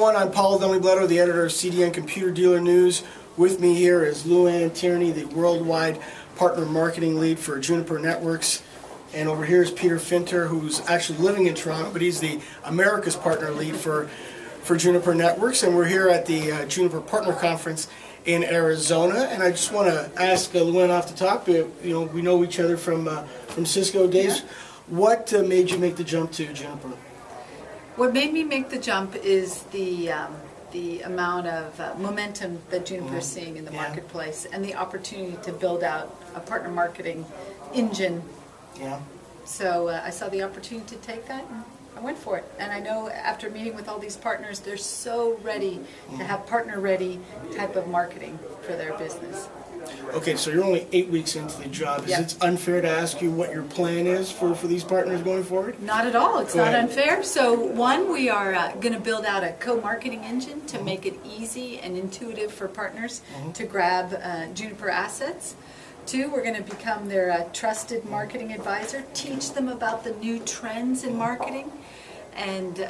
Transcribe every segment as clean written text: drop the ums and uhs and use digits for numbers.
everyone. I'm Paul Dunleavy-Bledsoe, the editor of CDN Computer Dealer News. With me here is Luann Tierney, the worldwide partner marketing lead for Juniper Networks. And over here is Peter Finter, who's actually living in Toronto, but he's the America's partner lead for Juniper Networks. And we're here at the Juniper Partner Conference in Arizona. And I just want to ask Luann off the top, we know each other from Cisco days. Yeah. What made you make the jump to Juniper? What made me make the jump is the amount of momentum that Juniper is seeing in the marketplace, and the opportunity to build out a partner marketing engine. Yeah. So I saw the opportunity to take that, and I went for it. And I know after meeting with all these partners, they're so ready to have partner-ready type of marketing for their business. Okay, so you're only 8 weeks into the job. Is it unfair to ask you what your plan is for these partners going forward? Not at all. It's not unfair. So one, we are going to build out a co-marketing engine to make it easy and intuitive for partners to grab Juniper assets. Two, we're going to become their trusted marketing advisor, teach them about the new trends in marketing, and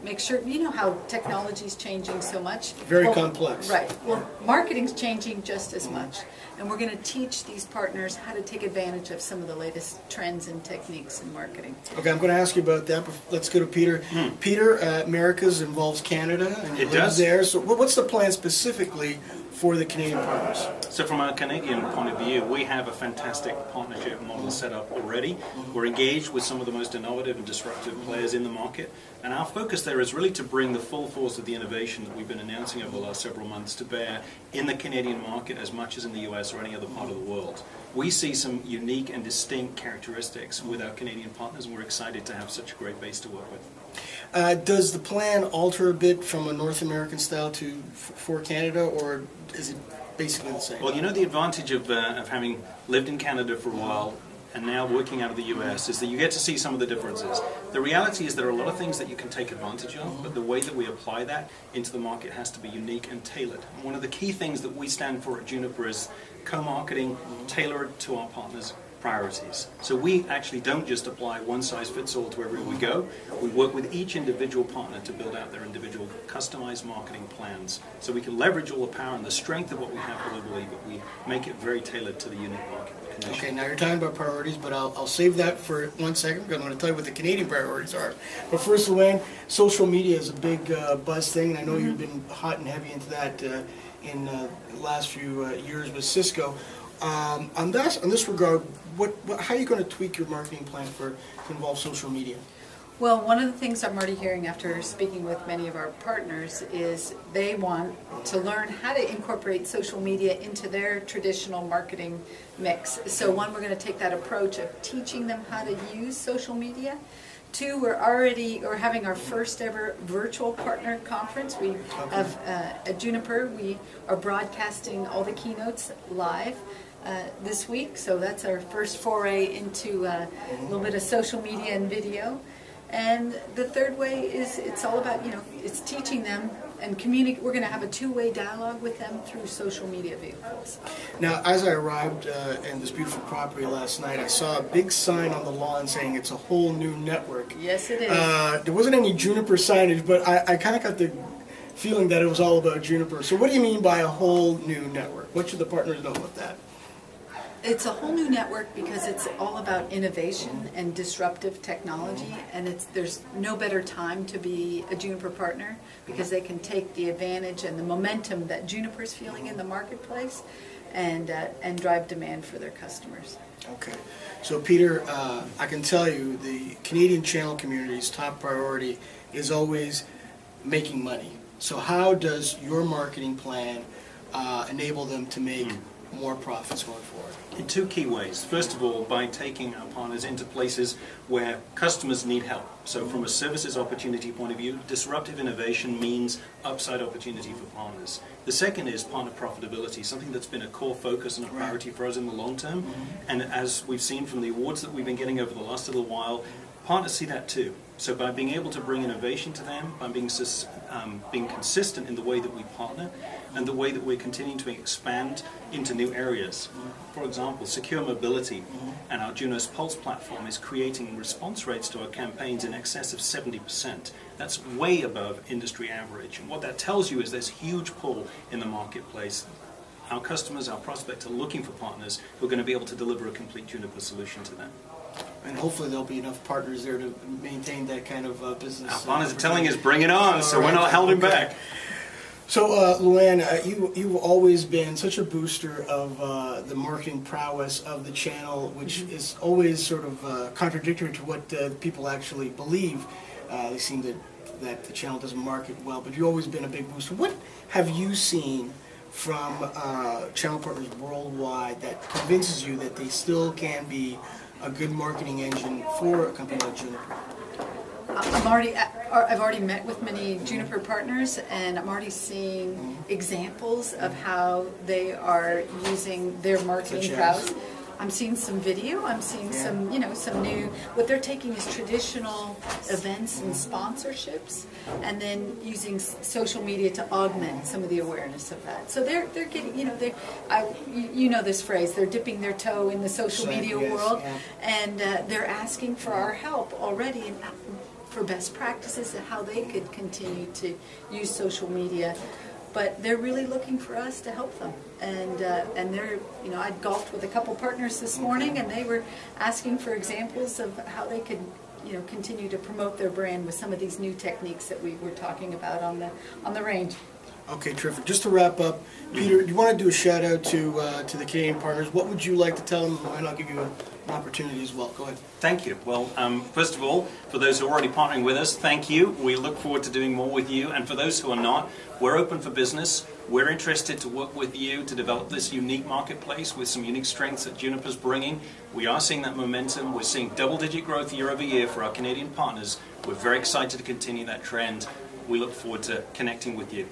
make sure, you know how technology is changing so much. Very complex. Right. Well, marketing's changing just as much. And we're going to teach these partners how to take advantage of some of the latest trends and techniques in marketing. Okay, I'm going to ask you about that, but let's go to Peter. Peter, Americas involves Canada. And it does. There. So what's the plan specifically for the Canadian partners? So from a Canadian point of view, we have a fantastic partnership model set up already. We're engaged with some of the most innovative and disruptive players in the market, and our focus there is really to bring the full force of the innovation that we've been announcing over the last several months to bear in the Canadian market as much as in the US or any other part of the world. We see some unique and distinct characteristics with our Canadian partners, and we're excited to have such a great base to work with. Does the plan alter a bit from a North American style for Canada, or is it basically the same? Well, you know, the advantage of having lived in Canada for a while and now working out of the US is that you get to see some of the differences. The reality is there are a lot of things that you can take advantage of, but the way that we apply that into the market has to be unique and tailored. And one of the key things that we stand for at Juniper is co-marketing tailored to our partners' priorities. So we actually don't just apply one size fits all to everywhere we go. We work with each individual partner to build out their individual customized marketing plans, so we can leverage all the power and the strength of what we have globally, but we make it very tailored to the unique market condition. Okay, now you're talking about priorities, but I'll save that for 1 second because I'm going to tell you what the Canadian priorities are. But first, Luann, social media is a big buzz thing, and I know you've been hot and heavy into that in the last few years with Cisco. On this regard, how are you going to tweak your marketing plan to involve social media? Well, one of the things I'm already hearing after speaking with many of our partners is they want to learn how to incorporate social media into their traditional marketing mix. So one, we're going to take that approach of teaching them how to use social media. Two, we're having our first ever virtual partner conference. We have at Juniper, we are broadcasting all the keynotes live this week. So that's our first foray into a little bit of social media and video. And the third way is it's all about, it's teaching them and communicate. We're going to have a two-way dialogue with them through social media vehicles. Now, as I arrived in this beautiful property last night, I saw a big sign on the lawn saying it's a whole new network. Yes, it is. There wasn't any Juniper signage, but I kind of got the feeling that it was all about Juniper. So what do you mean by a whole new network? What should the partners know about that? It's a whole new network because it's all about innovation and disruptive technology, and there's no better time to be a Juniper partner because they can take the advantage and the momentum that Juniper's feeling in the marketplace and drive demand for their customers. Okay. So Peter, I can tell you the Canadian channel community's top priority is always making money. So how does your marketing plan enable them to make more profits going forward? In two key ways. First of all, by taking our partners into places where customers need help. So from a services opportunity point of view, disruptive innovation means upside opportunity for partners. The second is partner profitability, something that's been a core focus and a priority for us in the long term. And as we've seen from the awards that we've been getting over the last little while, partners see that too. So by being able to bring innovation to them, by being consistent in the way that we partner and the way that we're continuing to expand into new areas. For example, secure mobility and our Junos Pulse platform is creating response rates to our campaigns in excess of 70%. That's way above industry average. And what that tells you is there's huge pull in the marketplace. Our customers, our prospects are looking for partners who are going to be able to deliver a complete Juniper solution to them. And hopefully there'll be enough partners there to maintain that kind of business. Our partners are telling us, bring it on, so we're not holding back. So, Luann, you've always been such a booster of the marketing prowess of the channel, which is always sort of contradictory to what people actually believe. They seem that the channel doesn't market well, but you've always been a big booster. What have you seen from channel partners worldwide that convinces you that they still can be a good marketing engine for a company like Juniper? I've already met with many Juniper partners, and I'm already seeing examples of how they are using their marketing prowess. I'm seeing some video. I'm seeing some new. What they're taking is traditional events and sponsorships, and then using social media to augment some of the awareness of that. So they're getting, you know this phrase. They're dipping their toe in the social media world, and they're asking for our help already, and for best practices and how they could continue to use social media. But they're really looking for us to help them, and they're, I golfed with a couple partners this morning, and they were asking for examples of how they could, continue to promote their brand with some of these new techniques that we were talking about on the range. Okay, terrific. Just to wrap up, Peter, do you want to do a shout out to the Canadian partners? What would you like to tell them? And I'll give you an opportunity as well. Go ahead. Thank you. Well, first of all, for those who are already partnering with us, thank you. We look forward to doing more with you. And for those who are not, we're open for business. We're interested to work with you to develop this unique marketplace with some unique strengths that Juniper's bringing. We are seeing that momentum. We're seeing double-digit growth year over year for our Canadian partners. We're very excited to continue that trend. We look forward to connecting with you.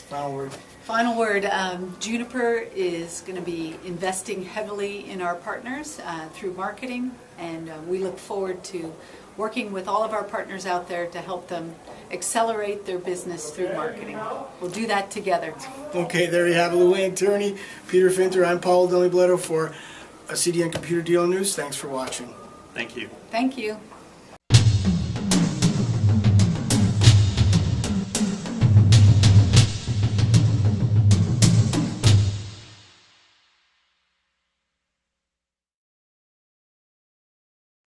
Final word. Final word. Juniper is going to be investing heavily in our partners through marketing, and we look forward to working with all of our partners out there to help them accelerate their business through marketing. We'll do that together. Okay, there you have it. Luann Tierney, Peter Finter. I'm Paul Delibletto for CDN Computer Dealer News. Thanks for watching. Thank you. Thank you.